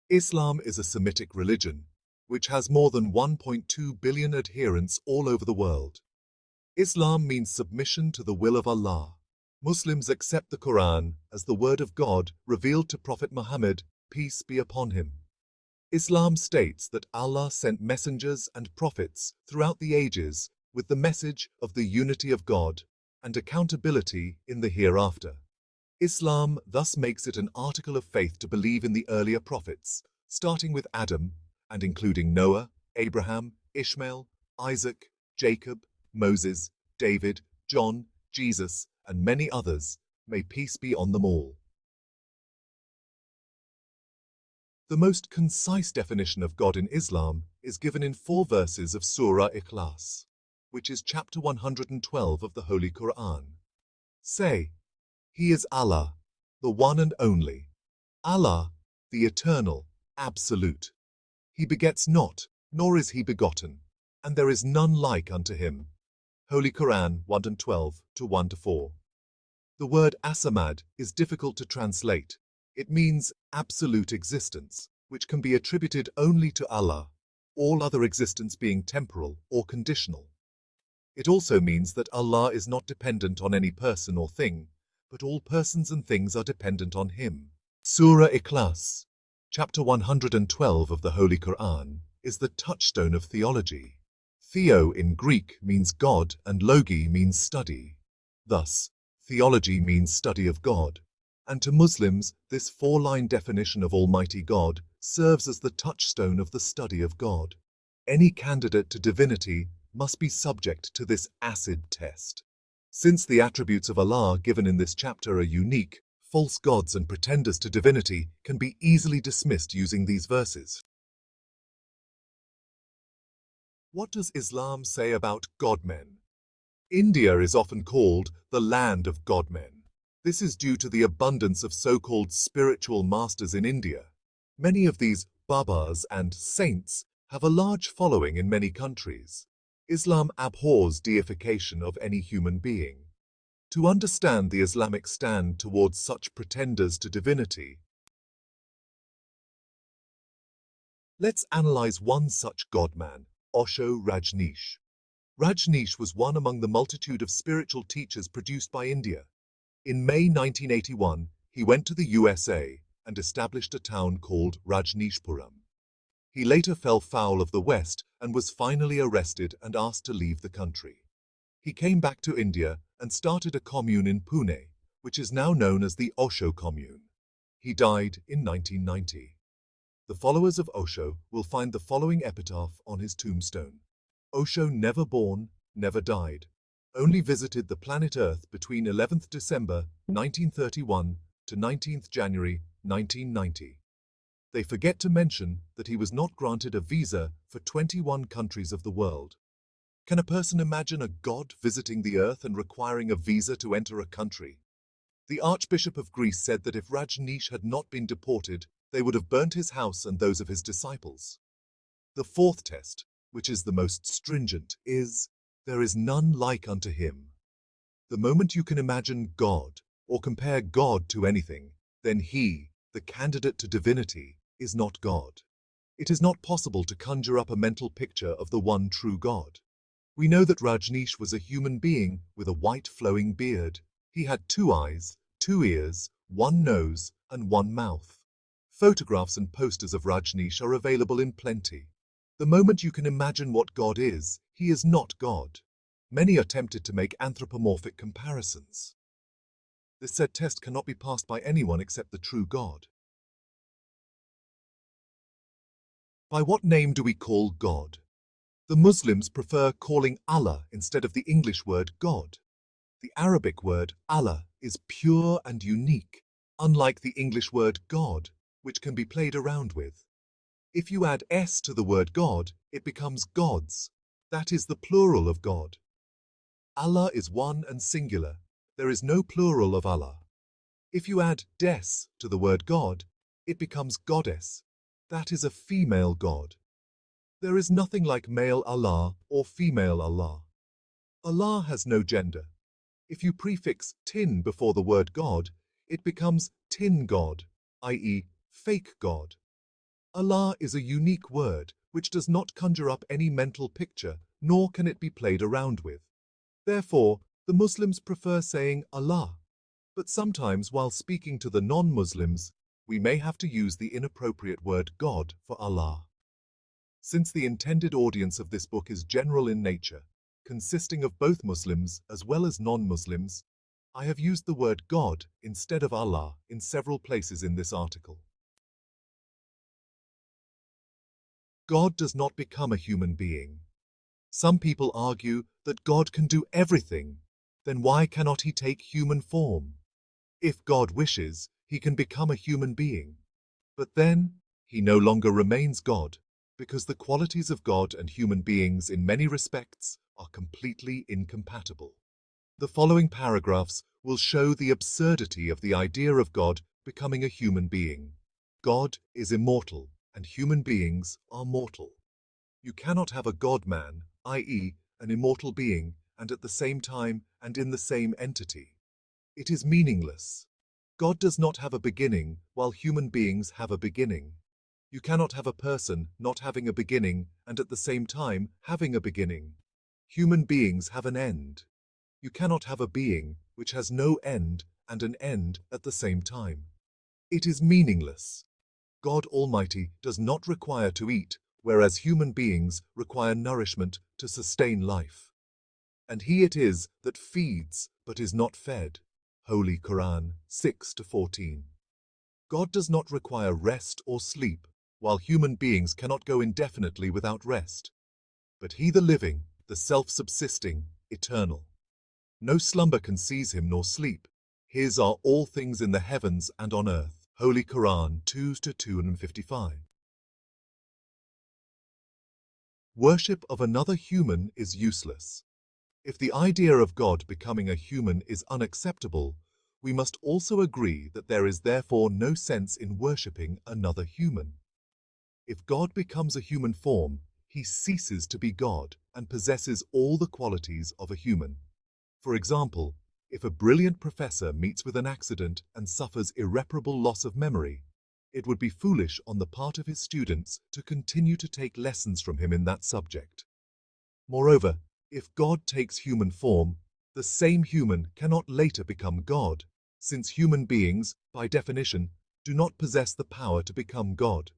Islam is a Semitic religion, which has more than 1.2 billion adherents all over the world. Islam means submission to the will of Allah. Muslims accept the Qur'an as the word of God revealed to Prophet Muhammad, peace be upon him. Islam states that Allah sent messengers and prophets throughout the ages with the message of the unity of God and accountability in the hereafter. Islam thus makes it an article of faith to believe in the earlier prophets, starting with Adam and including Noah, Abraham, Ishmael, Isaac, Jacob, Moses, David, John, Jesus, and many others. May peace be on them all. The most concise definition of God in Islam is given in 4 verses of Surah Ikhlas, which is chapter 112 of the Holy Qur'an. Say, He is Allah, the one and only, Allah, the eternal, absolute. He begets not, nor is he begotten, and there is none like unto him. Holy Qur'an 1:12 to 1-4. The word as-samad is difficult to translate. It means absolute existence, which can be attributed only to Allah, all other existence being temporal or conditional. It also means that Allah is not dependent on any person or thing, but all persons and things are dependent on Him. Surah Ikhlas, chapter 112 of the Holy Qur'an, is the touchstone of theology. Theo in Greek means God and logi means study. Thus, theology means study of God, and to Muslims this 4-line definition of Almighty God serves as the touchstone of the study of God. Any candidate to divinity must be subject to this acid test. Since the attributes of Allah given in this chapter are unique, false gods and pretenders to divinity can be easily dismissed using these verses. What does Islam say about God-men? India is often called the land of God-men. This is due to the abundance of so-called spiritual masters in India. Many of these babas and saints have a large following in many countries. Islam abhors deification of any human being. To understand the Islamic stand towards such pretenders to divinity, let's analyze one such God-man, Osho Rajneesh. Rajneesh was one among the multitude of spiritual teachers produced by India. In May 1981, he went to the USA and established a town called Rajneeshpuram. He later fell foul of the West and was finally arrested and asked to leave the country. He came back to India and started a commune in Pune, which is now known as the Osho Commune. He died in 1990. The followers of Osho will find the following epitaph on his tombstone. Osho never born, never died, only visited the planet Earth between 11th December 1931 to 19th January 1990. They forget to mention that he was not granted a visa for 21 countries of the world. Can a person imagine a god visiting the earth and requiring a visa to enter a country? The Archbishop of Greece said that if Rajneesh had not been deported, they would have burnt his house and those of his disciples. The 4th test, which is the most stringent, is, there is none like unto him. The moment you can imagine God, or compare God to anything, then he, the candidate to divinity, is not God. It is not possible to conjure up a mental picture of the one true God. We know that Rajneesh was a human being with a white flowing beard. He had 2 eyes, 2 ears, 1 nose, and 1 mouth. Photographs and posters of Rajneesh are available in plenty. The moment you can imagine what God is, he is not God. Many are tempted to make anthropomorphic comparisons. This said test cannot be passed by anyone except the true God. By what name do we call God? The Muslims prefer calling Allah instead of the English word God. The Arabic word Allah is pure and unique, unlike the English word God, which can be played around with. If you add S to the word God, it becomes gods. That is the plural of God. Allah is one and singular. There is no plural of Allah. If you add des to the word God, it becomes goddess. That is a female God. There is nothing like male Allah or female Allah. Allah has no gender. If you prefix tin before the word God, it becomes tin God, i.e., fake God. Allah is a unique word which does not conjure up any mental picture, nor can it be played around with. Therefore, the Muslims prefer saying Allah. But sometimes while speaking to the non-Muslims, we may have to use the inappropriate word God for Allah. Since the intended audience of this book is general in nature, consisting of both Muslims as well as non-Muslims, I have used the word God instead of Allah in several places in this article. God does not become a human being. Some people argue that God can do everything. Then why cannot he take human form? If God wishes, he can become a human being. But then, he no longer remains God, because the qualities of God and human beings in many respects are completely incompatible. The following paragraphs will show the absurdity of the idea of God becoming a human being. God is immortal, and human beings are mortal. You cannot have a God-man, i.e., an immortal being, and at the same time and in the same entity. It is meaningless. God does not have a beginning, while human beings have a beginning. You cannot have a person not having a beginning and at the same time having a beginning. Human beings have an end. You cannot have a being which has no end and an end at the same time. It is meaningless. God Almighty does not require to eat, whereas human beings require nourishment to sustain life. And he it is that feeds but is not fed. Holy Qur'an 6-14. God does not require rest or sleep, while human beings cannot go indefinitely without rest. But he the living, the self-subsisting, eternal. No slumber can seize him nor sleep. His are all things in the heavens and on earth. Holy Qur'an 2-255. Worship of another human is useless. If the idea of God becoming a human is unacceptable, we must also agree that there is therefore no sense in worshipping another human. If God becomes a human form, he ceases to be God and possesses all the qualities of a human. For example, if a brilliant professor meets with an accident and suffers irreparable loss of memory, it would be foolish on the part of his students to continue to take lessons from him in that subject. Moreover, if God takes human form, the same human cannot later become God, since human beings, by definition, do not possess the power to become God.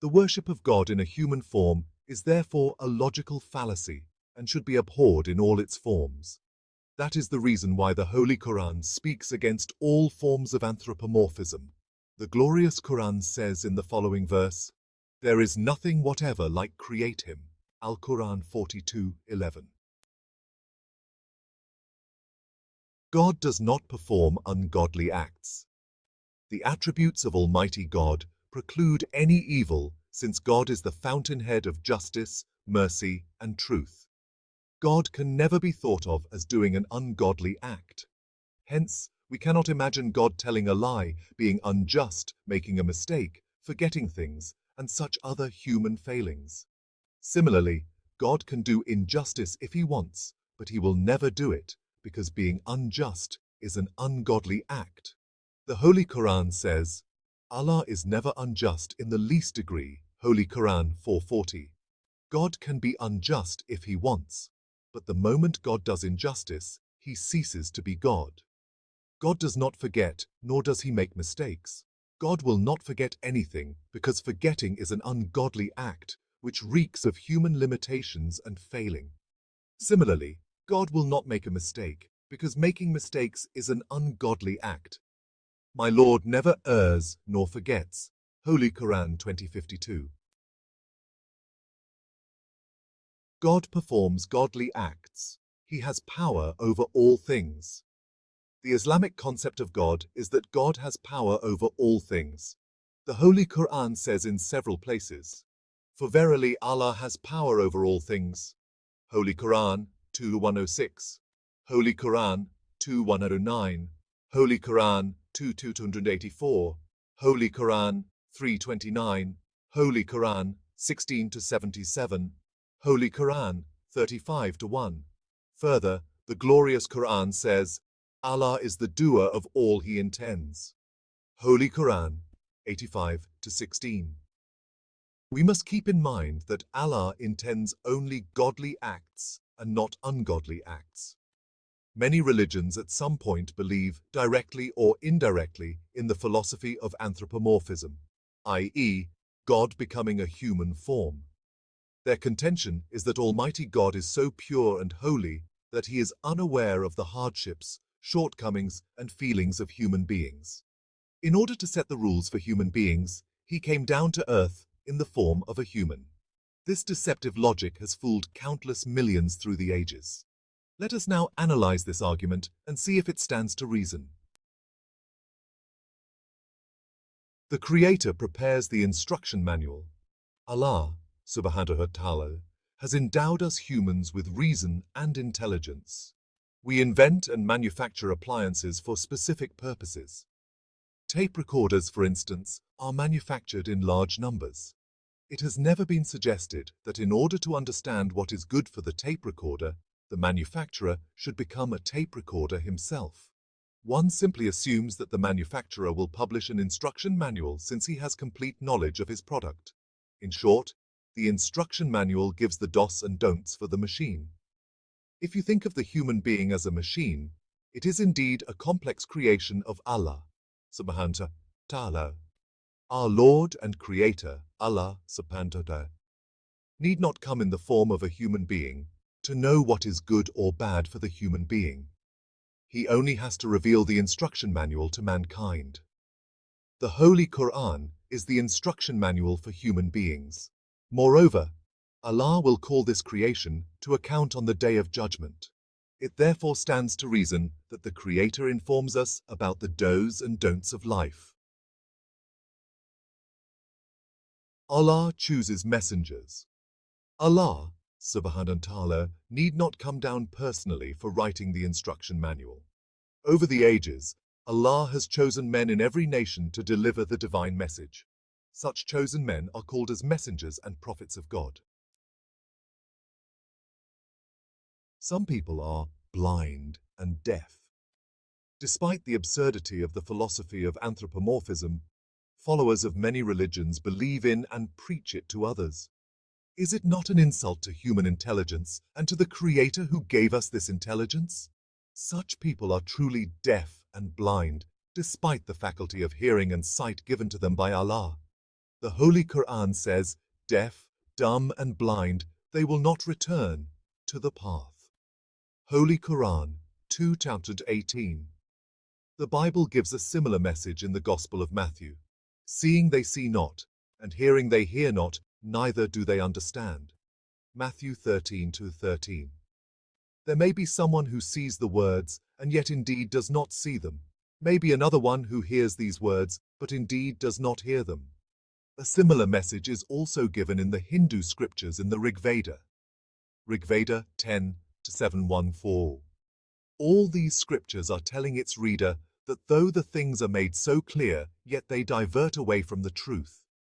The worship of God in a human form is therefore a logical fallacy and should be abhorred in all its forms. That is the reason why the Holy Qur'an speaks against all forms of anthropomorphism. The glorious Qur'an says in the following verse, "There is nothing whatever like create him." Al-Qur'an 42:11. God does not perform ungodly acts. The attributes of Almighty God preclude any evil, since God is the fountainhead of justice, mercy, and truth. God can never be thought of as doing an ungodly act. Hence, we cannot imagine God telling a lie, being unjust, making a mistake, forgetting things, and such other human failings. Similarly, God can do injustice if he wants, but he will never do it, because being unjust is an ungodly act. The Holy Qur'an says, Allah is never unjust in the least degree. Holy Qur'an 4:40. God can be unjust if he wants, but the moment God does injustice, he ceases to be God. God does not forget, nor does he make mistakes. God will not forget anything, because forgetting is an ungodly act, which reeks of human limitations and failing. Similarly, God will not make a mistake, because making mistakes is an ungodly act. My Lord never errs nor forgets. Holy Qur'an 20:52. God performs godly acts. He has power over all things. The Islamic concept of God is that God has power over all things. The Holy Qur'an says in several places, "For verily Allah has power over all things." Holy Qur'an 2:106, Holy Qur'an 2:109, Holy Qur'an 2:284, Holy Qur'an 3:29, Holy Qur'an 16-77, Holy Qur'an 35-1. Further, the glorious Qur'an says, Allah is the doer of all he intends. Holy Qur'an 85-16. We must keep in mind that Allah intends only godly acts and not ungodly acts. Many religions at some point believe, directly or indirectly, in the philosophy of anthropomorphism, i.e., God becoming a human form. Their contention is that Almighty God is so pure and holy that he is unaware of the hardships, shortcomings, and feelings of human beings. In order to set the rules for human beings, he came down to earth in the form of a human. This deceptive logic has fooled countless millions through the ages. Let us now analyze this argument and see if it stands to reason. The Creator prepares the instruction manual. Allah, subhanahu wa ta'ala, has endowed us humans with reason and intelligence. We invent and manufacture appliances for specific purposes. Tape recorders, for instance, are manufactured in large numbers. It has never been suggested that in order to understand what is good for the tape recorder, the manufacturer should become a tape recorder himself. One simply assumes that the manufacturer will publish an instruction manual since he has complete knowledge of his product. In short, the instruction manual gives the dos and don'ts for the machine. If you think of the human being as a machine, it is indeed a complex creation of Allah, subhanahu wa ta'ala. Our Lord and Creator, Allah subhanahu wa ta'ala, need not come in the form of a human being to know what is good or bad for the human being. He only has to reveal the instruction manual to mankind. The Holy Qur'an is the instruction manual for human beings. Moreover, Allah will call this creation to account on the Day of Judgment. It therefore stands to reason that the Creator informs us about the do's and don'ts of life. Allah chooses messengers. Allah, subhanahu wa ta'ala, need not come down personally for writing the instruction manual. Over the ages, Allah has chosen men in every nation to deliver the divine message. Such chosen men are called as messengers and prophets of God. Some people are blind and deaf. Despite the absurdity of the philosophy of anthropomorphism, followers of many religions believe in and preach it to others. Is it not an insult to human intelligence and to the Creator who gave us this intelligence? Such people are truly deaf and blind, despite the faculty of hearing and sight given to them by Allah. The Holy Qur'an says, deaf, dumb and blind, they will not return to the path. Holy Qur'an 2:18. The Bible gives a similar message in the Gospel of Matthew. Seeing they see not, and hearing they hear not, neither do they understand. Matthew 13:13. There may be someone who sees the words, and yet indeed does not see them. Maybe another one who hears these words, but indeed does not hear them. A similar message is also given in the Hindu scriptures in the Rig Veda. Rig Veda 10:714. All these scriptures are telling its reader that though the things are made so clear, yet they divert away from the truth.